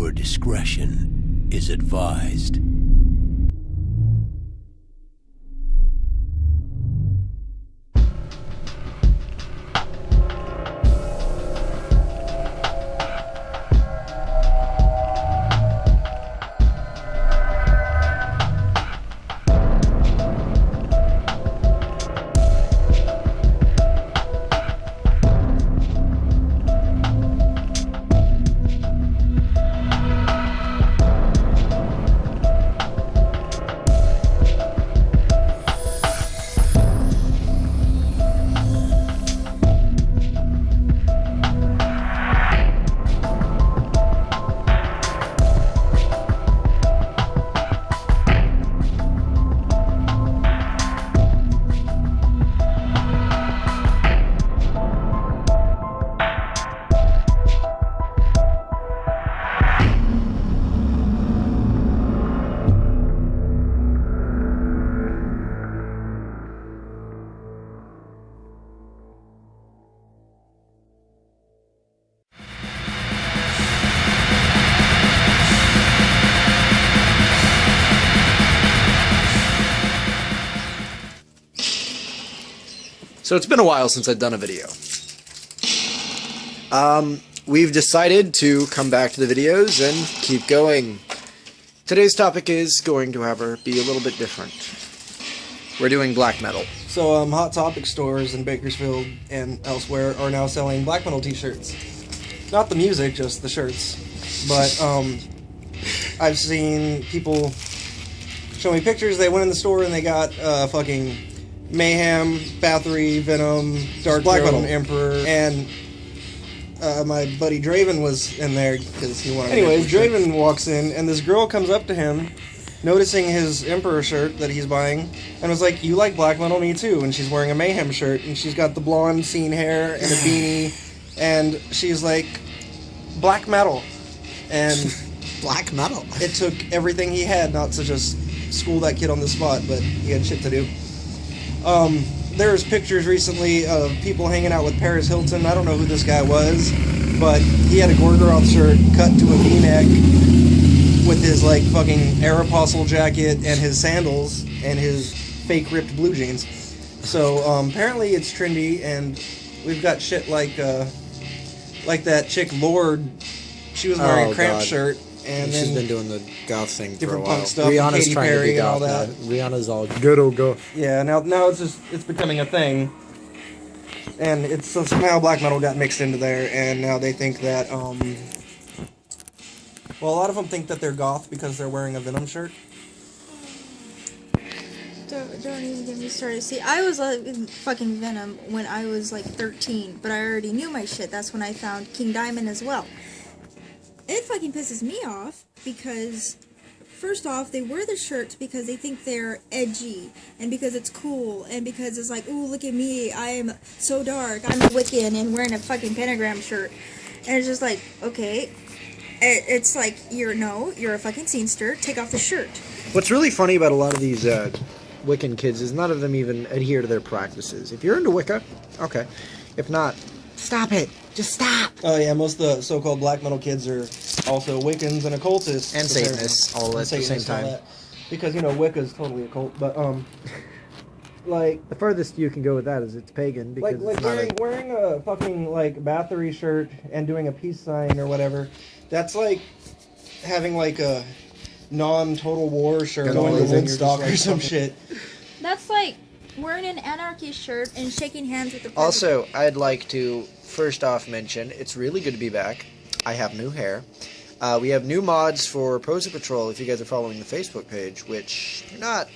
Viewer discretion is advised. So it's been a while since I've done a video. We've decided to come back to the videos and keep going. Today's topic is going to, however, be a little bit different. We're doing black metal. So, Hot Topic stores in Bakersfield and elsewhere are now selling black metal t-shirts. Not the music, just the shirts. But, I've seen people show me pictures. They went in the store and they got, fucking Mayhem, Bathory, Venom, Dark Black Throne, metal. Emperor, and my buddy Draven was in there because he wanted. Anyways, Draven walks in and this girl comes up to him, noticing his Emperor shirt that he's buying, and was like, "You like black metal? Me too." And she's wearing a Mayhem shirt, and she's got the blonde scene hair and a beanie, and she's like, "Black metal," and Black metal. it took everything he had not to just school that kid on the spot, but he had shit to do. There's pictures recently of people hanging out with Paris Hilton. I don't know who this guy was, but he had a Gorgoroth shirt cut to a V-neck with his, like, fucking Aeropostale jacket and his sandals and his fake ripped blue jeans. So, apparently it's trendy, and we've got shit like that chick Lord. She was wearing a Cramp shirt. And she's then been doing the goth thing for a different while. punk stuff. Rihanna's Katy trying Perry to do and all goth that. now. Rihanna's all good old goth. Yeah, now it's becoming a thing, and it's so somehow black metal got mixed into there, and now they think that well, a lot of them think that they're goth because they're wearing a Venom shirt. Don't even get me started. See, I was fucking Venom when I was like 13, but I already knew my shit. That's when I found King Diamond as well. It fucking pisses me off because, first off, they wear the shirts because they think they're edgy and because it's cool and because it's like, ooh, look at me, I am so dark, I'm a Wiccan and wearing a fucking pentagram shirt. And it's just like, okay, it's like, you're a fucking scenester, take off the shirt. What's really funny about a lot of these Wiccan kids is none of them even adhere to their practices. If you're into Wicca, okay. If not, stop it. Just stop. Oh yeah, most of the so-called black metal kids are also Wiccans and occultists. And Satanists, all at the same time. Because, Wicca is totally occult, but, like... The furthest you can go with that is it's pagan, because Like it's not wearing a fucking, like, Bathory shirt and doing a peace sign or whatever, that's like having, like, a non-total war shirt going to Woodstock or some shit. That's like wearing an anarchy shirt and shaking hands with the president. Also, I'd like to first off mention, it's really good to be back. I have new hair. We have new mods for Poser Patrol if you guys are following the Facebook page, which you're not.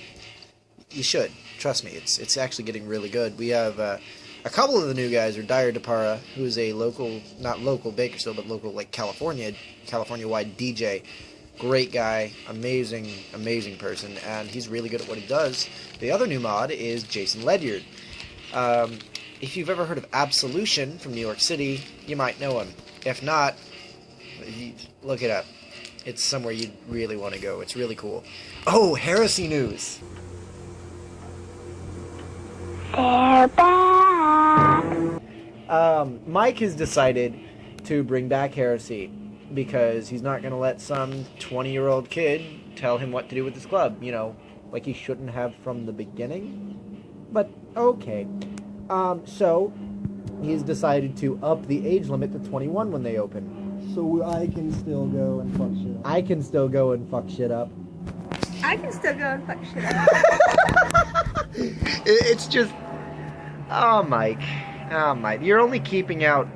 You should. Trust me, it's actually getting really good. We have a couple of the new guys are Dyer DePara, who is a local, not local Bakersfield, but local, like, California-wide DJ. Great guy, amazing person, and he's really good at what he does. The other new mod is Jason Ledyard. If you've ever heard of Absolution from New York City, you might know him. If not, look it up. It's somewhere you'd really want to go. It's really cool. Oh, heresy news! They're back. Mike has decided to bring back heresy. because he's not going to let some 20-year-old kid tell him what to do with his club, like he shouldn't have from the beginning. But, okay. So, he's decided to up the age limit to 21 when they open. So I can still go and fuck shit up. I can still go and fuck shit up. I can still go and fuck shit up. It's just... Oh, Mike. You're only keeping out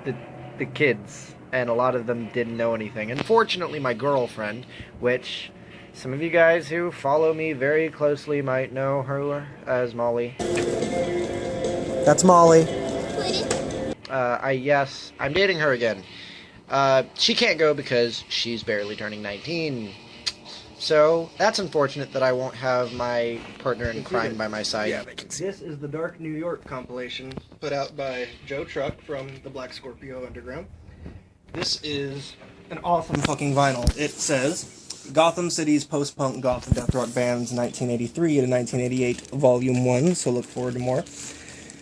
the kids, and a lot of them didn't know anything. Unfortunately, my girlfriend, which some of you guys who follow me very closely might know her as Molly. That's Molly. Yes, I'm dating her again. She can't go because she's barely turning 19. So, that's unfortunate that I won't have my partner in crime by my side. Yeah, this is the Dark New York compilation put out by Joe Truck from the Black Scorpio Underground. This is an awesome fucking vinyl. It says Gotham City's post-punk goth and death rock bands 1983 to 1988 Volume 1, so look forward to more.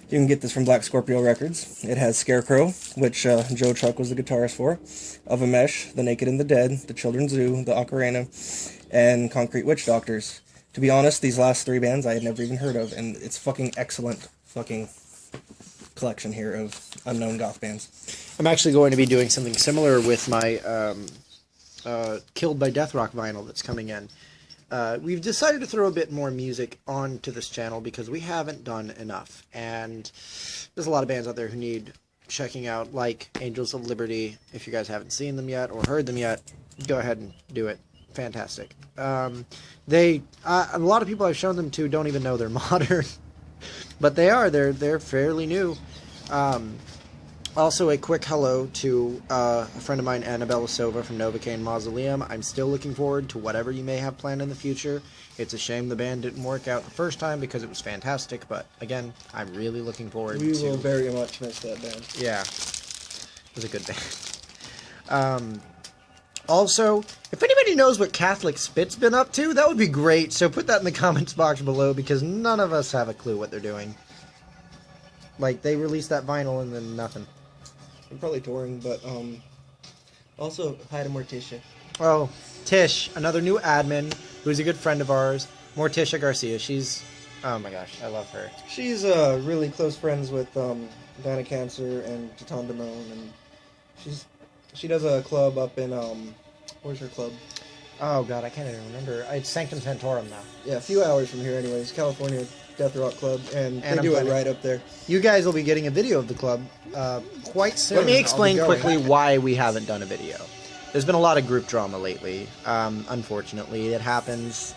You can get this from Black Scorpio Records. It has Scarecrow, which Joe Truck was the guitarist for, Of a Mesh, The Naked and the Dead, The Children's Zoo, The Ocarina, and Concrete Witch Doctors. To be honest, these last three bands I had never even heard of, and it's fucking excellent fucking collection here of unknown goth bands. I'm actually going to be doing something similar with my Killed by Death Rock vinyl that's coming in. We've decided to throw a bit more music onto this channel because we haven't done enough. And there's a lot of bands out there who need checking out, like Angels of Liberty. If you guys haven't seen them yet or heard them yet, go ahead and do it. Fantastic. A lot of people I've shown them to don't even know they're modern. But they are. They're fairly new. Also, a quick hello to a friend of mine, Annabella Sova from Novocaine Mausoleum. I'm still looking forward to whatever you may have planned in the future. It's a shame the band didn't work out the first time because it was fantastic, but again, I'm really looking forward to... We will very much miss that band. Yeah. It was a good band. Also, if anybody knows what Catholic Spit's been up to, that would be great, so put that in the comments box below because none of us have a clue what they're doing. Like, they released that vinyl and then nothing. I'm probably touring, but also hi to Morticia. Oh, Tish, another new admin who's a good friend of ours. Morticia Garcia. She's, oh my gosh, I love her. She's really close friends with Dana Cancer and Jaton Damone, and she does a club up in where's her club? Oh god, I can't even remember. It's Sanctum Sanctorum now. Yeah, a few hours from here, anyways. California Death Rock Club, and they I'm do it planning- right up there. You guys will be getting a video of the club quite soon. Let me explain quickly why we haven't done a video. There's been a lot of group drama lately. Unfortunately, it happens.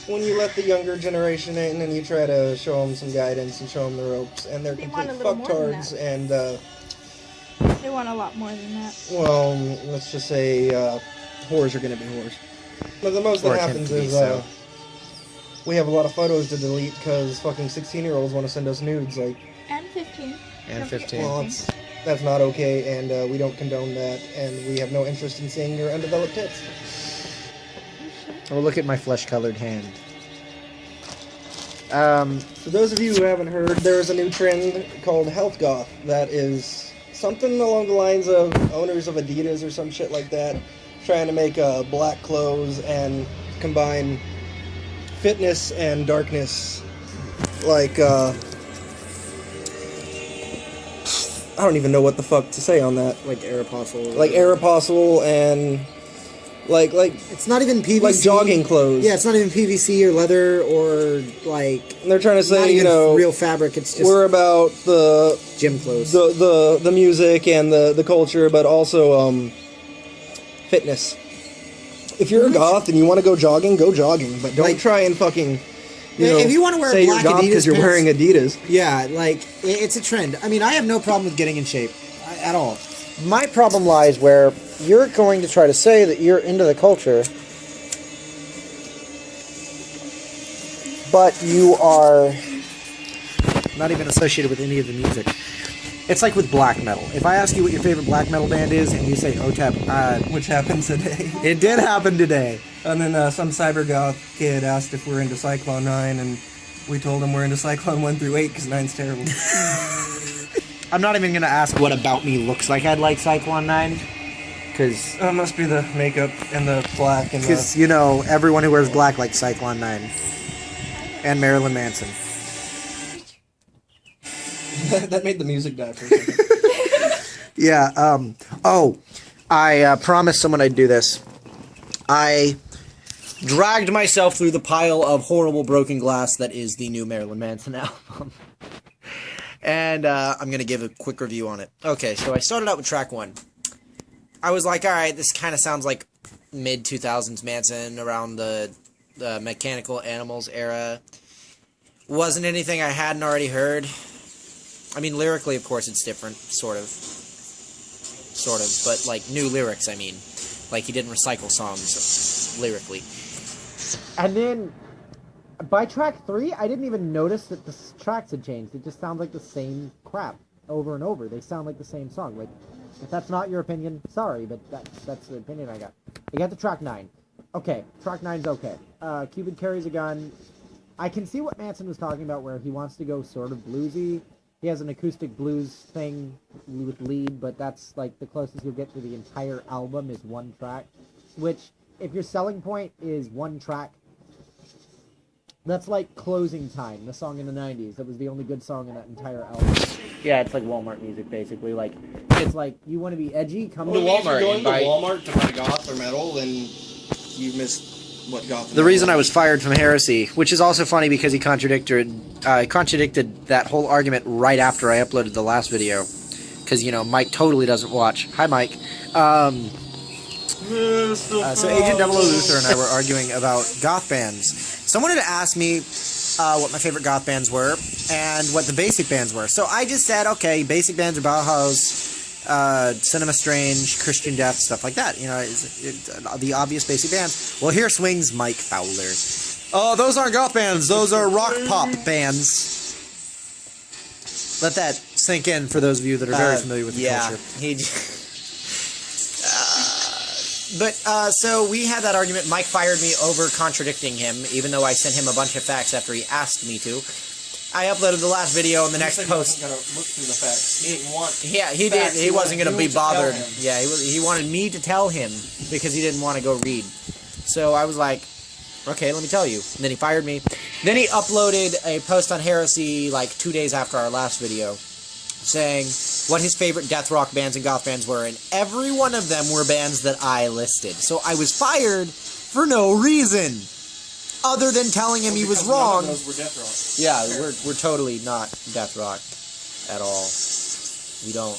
When you let the younger generation in and you try to show them some guidance and show them the ropes, and they're They complete want a little more than fucktards, that. and They want a lot more than that. well, let's just say whores are going to be whores. But the most Or that attempt happens to be is so. we have a lot of photos to delete because fucking 16-year-olds want to send us nudes. Like, And 15. And Don't forget 15. well, that's not okay, and we don't condone that, and we have no interest in seeing your undeveloped tits. Oh, look at my flesh-colored hand. For those of you who haven't heard, there is a new trend called health goth that is something along the lines of owners of Adidas or some shit like that, trying to make black clothes and combine fitness and darkness. Like, I don't even know what the fuck to say on that. Like Aeropostale. Like Aeropostale and like It's not even PVC. like jogging clothes. Yeah, it's not even PVC or leather or like And they're trying to not say, even real fabric. It's just we're about the gym clothes. the music and the culture, but also fitness. If you're a goth and you want to go jogging, but don't Like- try and fucking If you want to wear say black you're goth Adidas because you're pants- wearing Adidas. Yeah, like, it's a trend. I mean, I have no problem with getting in shape at all. My problem lies where you're going to try to say that you're into the culture, but you are not even associated with any of the music. It's like with black metal. If I ask you what your favorite black metal band is, and you say OTEP, Which happens today. it did happen today. And then some cyber goth kid asked if we're into Cyclone 9, and we told him we're into Cyclone 1 through 8 because 9's terrible. I'm not even gonna ask what about me looks like I'd like Cyclone 9. Because, must be the makeup and the black and the... you know, everyone who wears black likes Cyclone 9. And Marilyn Manson. That made the music die for a second. Yeah, I promised someone I'd do this. I dragged myself through the pile of horrible broken glass that is the new Marilyn Manson album. And I'm going to give a quick review on it. Okay, so I started out with track 1. I was like, alright, this kind of sounds like mid-2000s Manson, around the Mechanical Animals era. Wasn't anything I hadn't already heard. I mean, lyrically, of course, it's different, sort of, but, like, new lyrics, I mean. Like, he didn't recycle songs lyrically. And then, by track 3, I didn't even notice that the tracks had changed. It just sounds like the same crap over and over. They sound like the same song. Like, if that's not your opinion, sorry, but that's the opinion I got. I got to track 9. Okay, track 9's okay. Cupid Carries a Gun. I can see what Manson was talking about, where he wants to go sort of bluesy. He has an acoustic blues thing with lead, but that's like the closest you'll get to the entire album is one track. Which, if your selling point is one track, that's like Closing Time, the song in the 90s. That was the only good song in that entire album. Yeah, it's like Walmart music, basically. Like, it's like, you want to be edgy? Come to Walmart. If you're going to Walmart to buy goth or metal, then you missed what goth. The reason I was fired from Heresy, which is also funny because he contradicted that whole argument right after I uploaded the last video. Because, you know, Mike totally doesn't watch. Hi, Mike. So Agent Devil Luther and I were arguing about goth bands. Someone had asked me what my favorite goth bands were and what the basic bands were. So I just said, okay, basic bands are Bauhaus, Cinema Strange, Christian Death, stuff like that. You know, the obvious basic bands. Well, here swings Mike Fowler. Oh, those aren't goth bands. Those are rock pop bands. Let that sink in for those of you that are very familiar with the culture. So we had that argument. Mike fired me over contradicting him, even though I sent him a bunch of facts after he asked me to. I uploaded the last video and the next post. He wasn't going to look through the facts. He didn't want. Yeah, he did. He wasn't going to be bothered. Yeah, he wanted me to tell him because he didn't want to go read. So I was like, okay, let me tell you. And then he fired me. Then he uploaded a post on Heresy like 2 days after our last video, saying what his favorite death rock bands and goth bands were, and every one of them were bands that I listed. So I was fired for no reason, other than telling him he was wrong. None of those were death rock. Yeah, we're totally not death rock at all. We don't.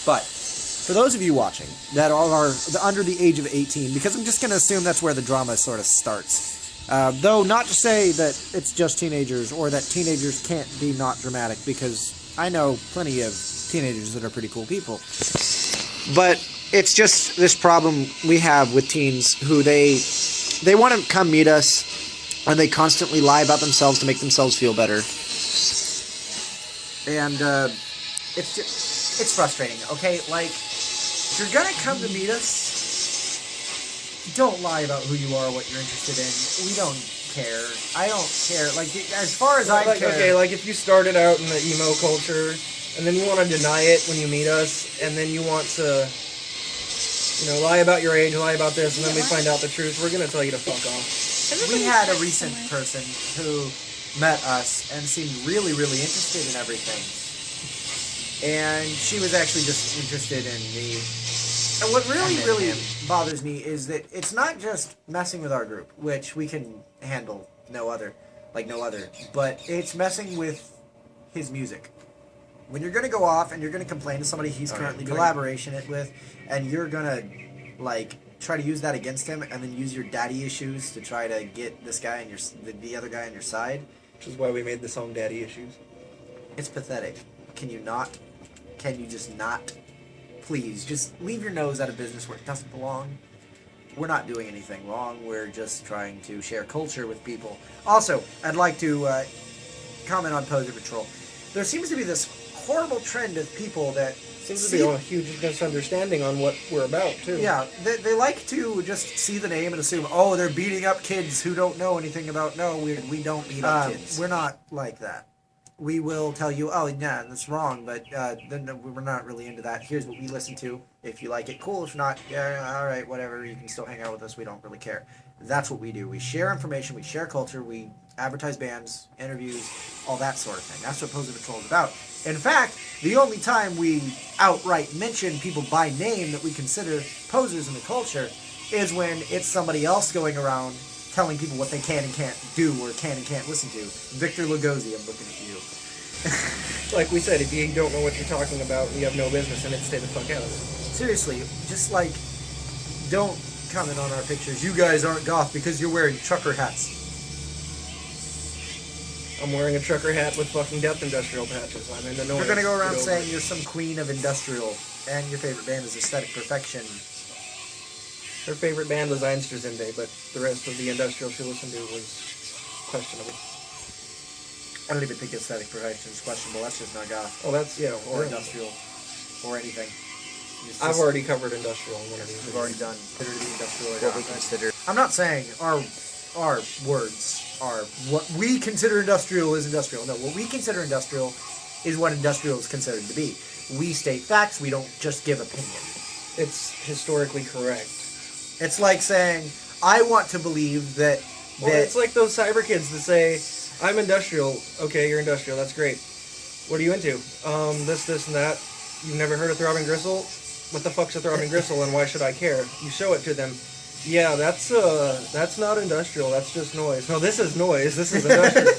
But for those of you watching that all are under the age of 18, because I'm just going to assume that's where the drama sort of starts. Though not to say that it's just teenagers or that teenagers can't be not dramatic, because I know plenty of teenagers that are pretty cool people. But it's just this problem we have with teens who they want to come meet us and they constantly lie about themselves to make themselves feel better. And it's frustrating, okay? Like, if you're gonna come to meet us, don't lie about who you are, what you're interested in. We don't care. I don't care. Like, as far as I care. Okay, like if you started out in the emo culture, and then you want to deny it when you meet us, and then you want to, you know, lie about your age, lie about this, and then we find out the truth, we're gonna tell you to fuck off. We had a recent person who met us and seemed really, really interested in everything. And she was actually just interested in me. And what really, really bothers me is that it's not just messing with our group, which we can handle no other, but it's messing with his music. When you're going to go off and you're going to complain to somebody he's currently collaboration with, and you're going to, like, try to use that against him, and then use your daddy issues to try to get this guy on the other guy on your side. Which is why we made the song Daddy Issues. It's pathetic. Can you just not? Please, just leave your nose out of business where it doesn't belong. We're not doing anything wrong. We're just trying to share culture with people. Also, I'd like to comment on Poser Patrol. There seems to be this horrible trend of people that Seems to be a huge misunderstanding on what we're about, too. Yeah, they like to just see the name and assume, oh, they're beating up kids who don't know anything about... No, we don't beat up kids. We're not like that. We will tell you, oh, yeah, that's wrong, but then we're not really into that. Here's what we listen to. If you like it, cool. If not, yeah, all right, whatever. You can still hang out with us. We don't really care. That's what we do. We share information. We share culture. We advertise bands, interviews, all that sort of thing. That's what Poser Patrol is about. In fact, the only time we outright mention people by name that we consider posers in the culture is when it's somebody else going around telling people what they can and can't do or can and can't listen to. Victor Lugosi, I'm looking at you. Like we said, if you don't know what you're talking about, you have no business in it, stay the fuck out of it. Seriously, just like, don't comment on our pictures. You guys aren't goth because you're wearing trucker hats. I'm wearing a trucker hat with fucking Death Industrial patches. I'm in the noise. You're gonna go around saying you're some queen of industrial and your favorite band is Aesthetic Perfection. Her favorite band was Einstürzende, but the rest of the industrial she listened to was questionable. I don't even think Aesthetic Perfection is questionable. That's just not goth. Oh, that's, yeah, Or industrial. Or anything. I've already covered industrial in one of these. We've already done. Consider to be industrial or What we goth. consider. I'm not saying our words are what we consider industrial is industrial. No, what we consider industrial is what industrial is considered to be. We state facts. We don't just give opinion. It's historically correct. It's like saying, I want to believe that... Well, it's like those cyber kids that say, I'm industrial. Okay, you're industrial. That's great. What are you into? This, and that. You've never heard of Throbbing Gristle? What the fuck's a Throbbing Gristle, and why should I care? You show it to them. Yeah, that's not industrial. That's just noise. No, this is noise. This is industrial.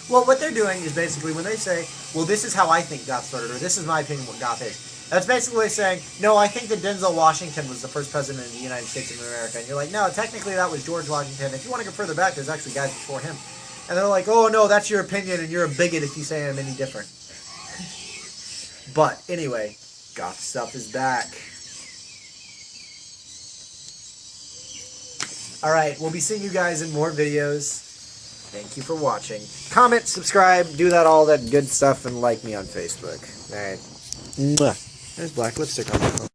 Well, what they're doing is basically when they say, well, this is how I think goth started, or this is my opinion what goth is. That's basically saying, no, I think that Denzel Washington was the first president of the United States of America. And you're like, no, technically that was George Washington. If you want to go further back, there's actually guys before him. And they're like, oh, no, that's your opinion, and you're a bigot if you say I'm any different. But, anyway, goth stuff is back. Alright, we'll be seeing you guys in more videos. Thank you for watching. Comment, subscribe, do all that good stuff, and like me on Facebook. Alright. Mwah. There's black lipstick on my phone.